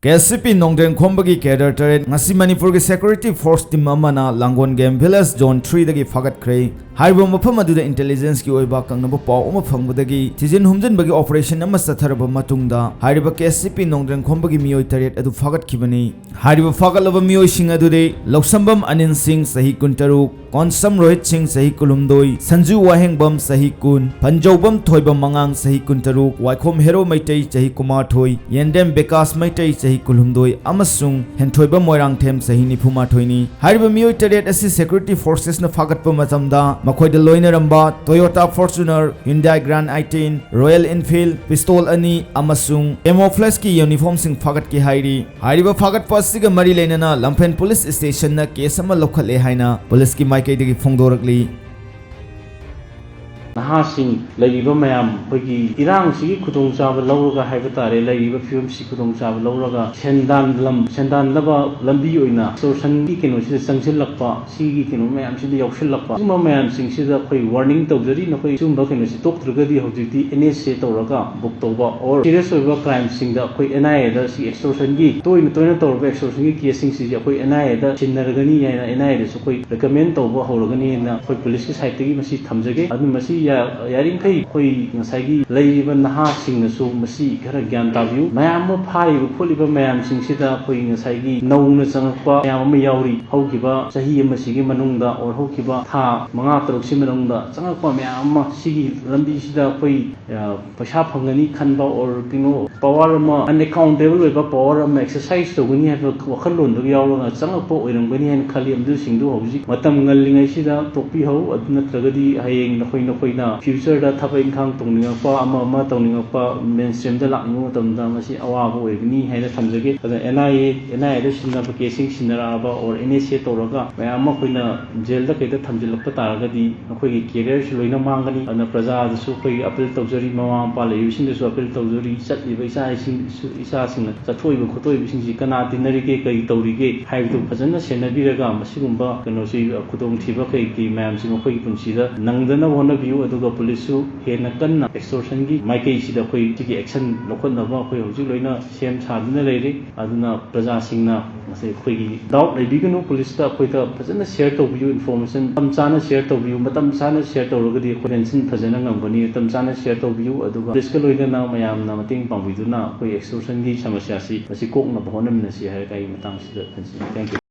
KCP Nongdrenkhombagi cadre ngasi Manipur ki security force team amana Langon game village zone 3 dagi phagtkhre haiba mafam aduda intelligence ki oiba kangnaba paw uma phangudagi tijin humjin bagi operation ama satharaba matungda haiba KCP Nongdrenkhombagi miyoi taret adu phagtkhibani haiba phagalaba miyoi sing adude Loksambam Anin Singh sahi kuntaru Konsam Rohit Singh sahi kulumdoi Sanju Wahengbam sahi kun Panjobam Thoibam Mangang sahi kuntaru Waikhom Hero Maitai sahi Kumar Thoi Yendem Bekas Maitai sahi kulumdoi amasung Henthoibam Moirang Them sahi Nifuma Thoini haiba miyoi taret asi security forces na phagatpa matamda makoida loinaramba Toyota Fortuner Hyundai Grand i10 Royal Enfield pistol ani amasung camouflage ki uniform sing phagat ki hairi haiba phagat pasiga mari leinana lamphel police station na case ama lokhale haina police ki maikei dagi phongdorakli nahasing laiba mayam pagi irang sigi khudong chaba lawraga haiba tare laiba film si khudong chaba lawraga sendan laba lambi oina social ki kino si sangsil lakpa sigi kino mayam si yaushil lakpa suma mayam sing si da khoi warning tawjari na khoi sumba kino si tok trugadi hojiti NSA tawraga book tawba or serious oiba crime sing da khoi NIA da si extortion gi toina tawraga extortion gi case sing si khoi NIA da chinnaragani ya NIA da su khoi recommend tawba horagani na khoi police ki side gi masi thamjage adu masi yaring kai khoi ngasai leiba naha sing na su masi khara gyan tabiu mayam mo phai bu kholiba mayam sing sida khoi ngasai gi nauna changpa mayam ma yauri haukiba sahi masi gi manungda or haukiba tha manga taruk si manungda changpa mayam ma sigi lambi sida khoi paisa phangani khanba or kino power ma unaccountable weba power ma exercise to guni ha wakhal lon du yaura changpa oiram gani hen khali amdu singdu hauji matam ngallingai sida topi hau adna tragadi hayeng na na future da thapa inkhang tongninga ama tongninga mainstream da lakninga matamda masi awaba oigni haina thamjage ada NIA da sinna ba casing sinara ba or NSA tawraga mayam khoina jail da kaida thamjilakpa taragadi khoi gi career si loina mangani ana praja da su khoi appeal tawjari mama pa le yusin da su appeal tawjari chatli ba isa sing chathoi ba khotoi bising ji kana dinari ke kai tawrige haibu phajana senabiraga masigumba kano si khudong thiba kai ki mayam sing khoi punsida nangdana wona view aduga police hena kanna extortion gi maikei sida khoi tigi action lokhon ba khoi hojik loina sem chaduna leiri aduna praja singna mase khoi gi doubt leibigunu police ta khoi ta phajana share to view information tamchana share to view matam chana share to rogadi khorensin phajana ngambani tamchana share to view aduga police ka loina na mayam na mating pangwiduna khoi extortion gi samasya si masi kokna bhonam na si hai kai matang sida thank you